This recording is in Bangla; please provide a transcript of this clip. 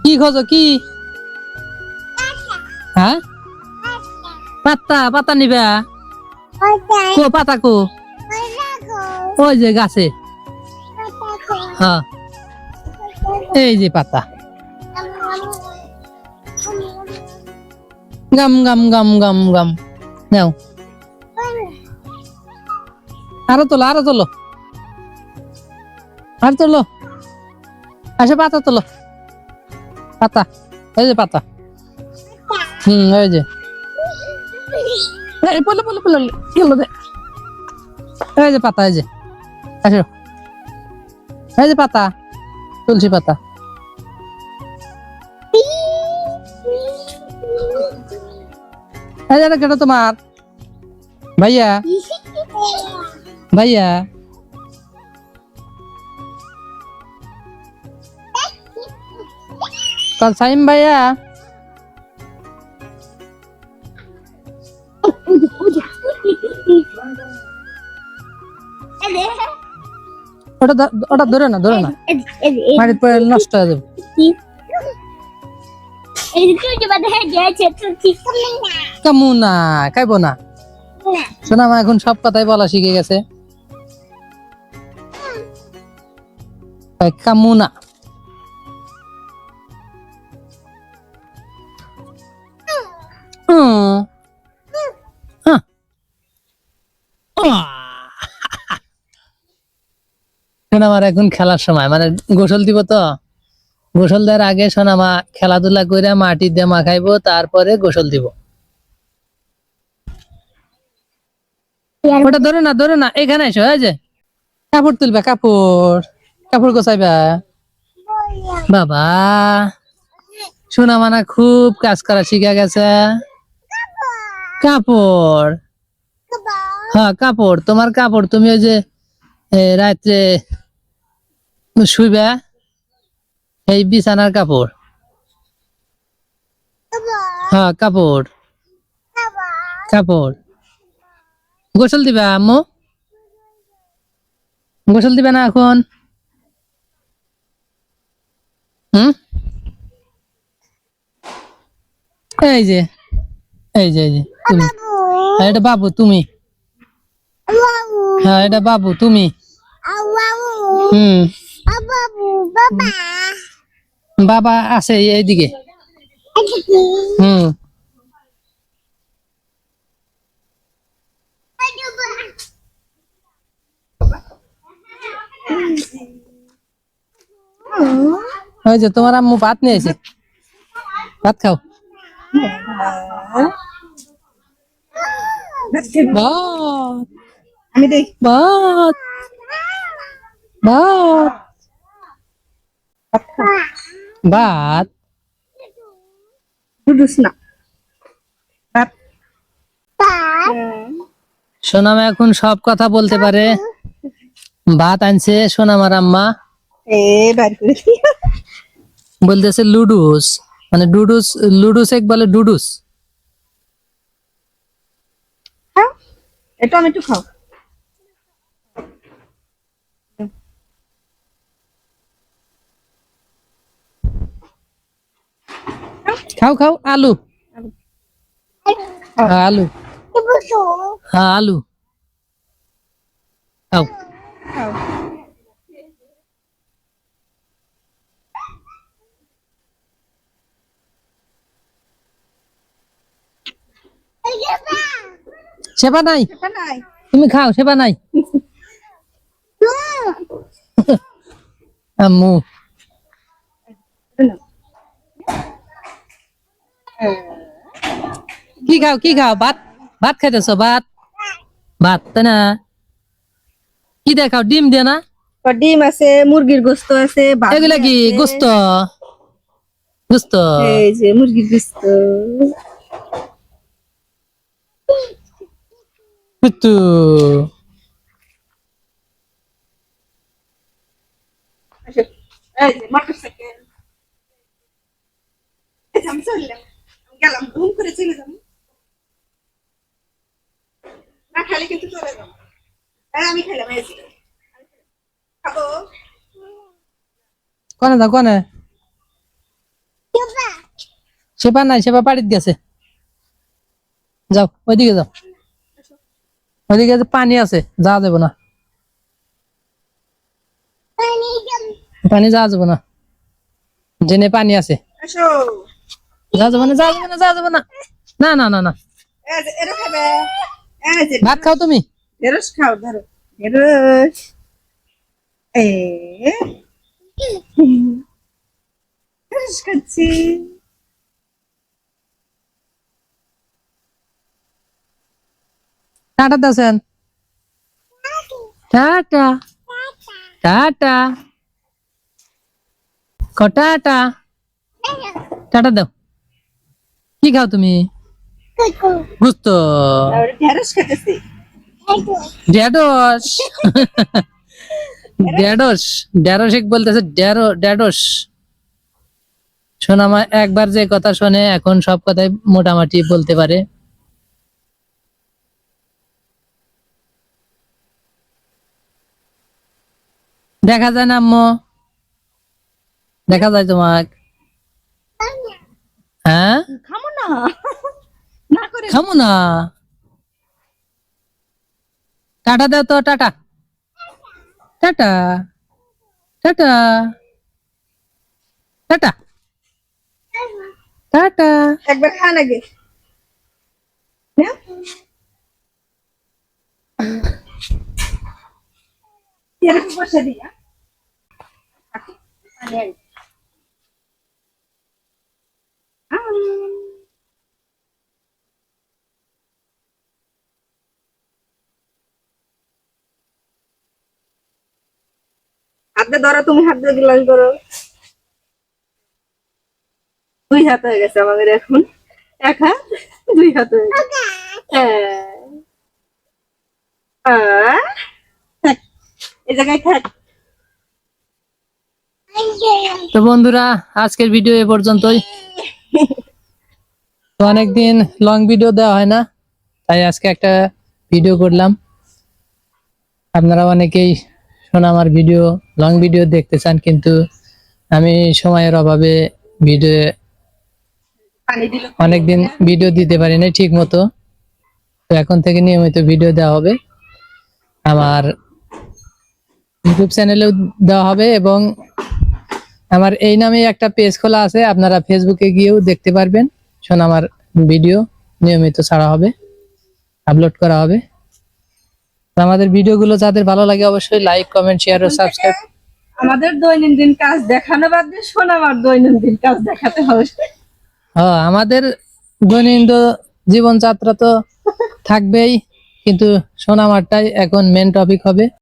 কি খোঁজো কি? হ্যাঁ, পাতা পাতা নিবা? কো পাতা কো? ওই যে গাছে। হ্যাঁ, এই যে পাতা। গাম গাম গাম গাম গাম নাও। আরো তোলো আরো তোলো আর তোলো। আচ্ছা পাতা তোলো, পাতা এই যে পাতা। এই যে বলে বলে বলে গেল দে। এই যে পাতা, এই যে আসো, এই যে পাতা, তুলসী পাতা। এই যে কেন তোমার ভাইয়া? ভাইয়া কাল সাইম ভাইয়া। ওটা ওটা ধরে না, ধরে না, মাটির পরে নষ্ট হয়ে যাবে। কামু না, খাইবো না। শোনা মা এখন সব কথাই বলা শিখে গেছে। কামু না। আমার এখন খেলার সময়, মানে গোসল দিব তো, গোসল দেওয়ার আগে সোনামা খেলাধুলা করে মাটি দিয়ে মাখাইবো, তারপরে গোসল দিব। ওটা ধরে না, ধরে না, এখানে এসো। এই যে কাপড় তুলবা, কাপড় কাপড় গোছাইবা। বাবা সোনামানা খুব কাজ করা শিখে গেছে। কাপড়, হ্যাঁ কাপড়, তোমার কাপড়। তুমি ওই যে রাত্রে শুইবা, এই বিছানার কাপড়। হ্যাঁ কাপড়, কাপড়। গোসল দিবা আম্মু? গোসল দিবে না এখন? এই যে এই যে এই যে তুমি, এটা বাবু তুমি। হ্যাঁ এটা বাবু তুমি। বাবা আছে এইদিকে। ওই যে তোমার আম্মু ভাত নিয়ে এসে, ভাত খাও। আমি দেখ ভাত ভাত ভাত দুদুস না সোনামা এখন সব কথা বলতে পারে। ভাত আনছে সোনামার আম্মা, বলতেছে লুডুস, মানে ডুডুস, লুডুস এক বলে ডুডুস। টমেটো খাও। খাও খাও আলু, আলু, হ্যাঁ আলু খাও। সেবা নাই, তুমি খাও, সেবা নাই। আম্মু কি খাও, কি খাও? ভাত, ভাত খাইতেছো? ভাত, ভাত তাই না? কি দেখাও? ডিম দিয়ে না? ডিম আছে, মুরগির গোস্ত আছে, এগুলা কি গোস্ত? গোস্ত, এই যে মুরগির গোস্ত। কুতু এই যে মোটরসাইকেল। আমি চললাম, গেলাম, ঘুম করে চলে যাবো না, খালি কিন্তু চলে যাবো। আমি খেলাম, এই যে খাবো। কোনে দাও, কোনে? সেপা নাই, সেপা বাড়িতে গেছে। যাও ওইদিকে যাও, ওইদিকে যে পানি আছে, যাওয়া যাবে না, পানি যাওয়া যাবে না, জেনে পানি আছে, আসো। যাওয়া যাবে না, যাওয়া যাবে না, যাওয়া যাবে না, না না না না। এই যে এরো খাবে। এই যে ভাত খাও তুমি। ঢেঁড়স খাও, ধরো ঢেঁড়স। এ ঢেঁড়স খাচ্ছি। টাটা দাসেন, টাটা, টাটা, টাটা, টাটা দাও। কি খাও তুমি? গুস্ত, আর ঢেঁড়স খেতেছি। ঢেঁড়স, ঢেঁড়স, ঢেঁড়স এক বলতেছে, ঢেঁড়স। সোনামা একবার যে কথা শোনে এখন সব কথাই মোটামুটি বলতে পারে। দেখা যায় না আম্মু? দেখা যায় তোমাক? হ্যাঁ, খামো না, না করে। খামো না। টাটা দাও তো, tata, ta-ta, ta-ta, ta-ta, tata. একবার খা লাগে। নাও। এরকম বসে দিয়া। পানি আনি। হাত দিয়ে ধরো, তুমি হাত দিয়ে গ্লাস ধরো। দুই হাত হয়ে গেছে আমাদের এখন। এক হাত, দুই হাত হয়ে গেছে। হ্যাঁ। থাক, এই জায়গায় থাক। তো বন্ধুরা, আজকের ভিডিও এ পর্যন্তই। তো অনেকদিন লং ভিডিও দেওয়া হয় না, তাই আজকে একটা ভিডিও করলাম। আপনারা অনেকেই সোনামার ভিডিও, লং ভিডিও দেখতে চান, কিন্তু আমি সময়ের অভাবে ভিডিও, পানি দিল। অনেকদিন ভিডিও দিতে পারি না ঠিক মতো। তো এখন থেকে নিয়মিত ভিডিও দেওয়া হবে, আমার ইউটিউব চ্যানেলেও দেওয়া হবে, এবং আমার এই নামে একটা পেজ খোলা আছে, আপনারা ফেসবুকে গিয়েও দেখতে পারবেন। সোনামার ভিডিও নিয়মিত ছাড়া হবে, আপলোড করা হবে। তো আমাদের ভিডিওগুলো যাদের ভালো লাগে অবশ্যই লাইক, কমেন্ট, শেয়ার ও সাবস্ক্রাইব। আমাদের দৈনন্দিন কাজ দেখানো বাদ দিয়ে সোনামার দৈনন্দিন কাজ দেখাতে হবে। হ্যাঁ, আমাদের দৈনন্দিন জীবনযাত্রা তো থাকবেই, কিন্তু সোনামারটাই এখন মেন টপিক হবে।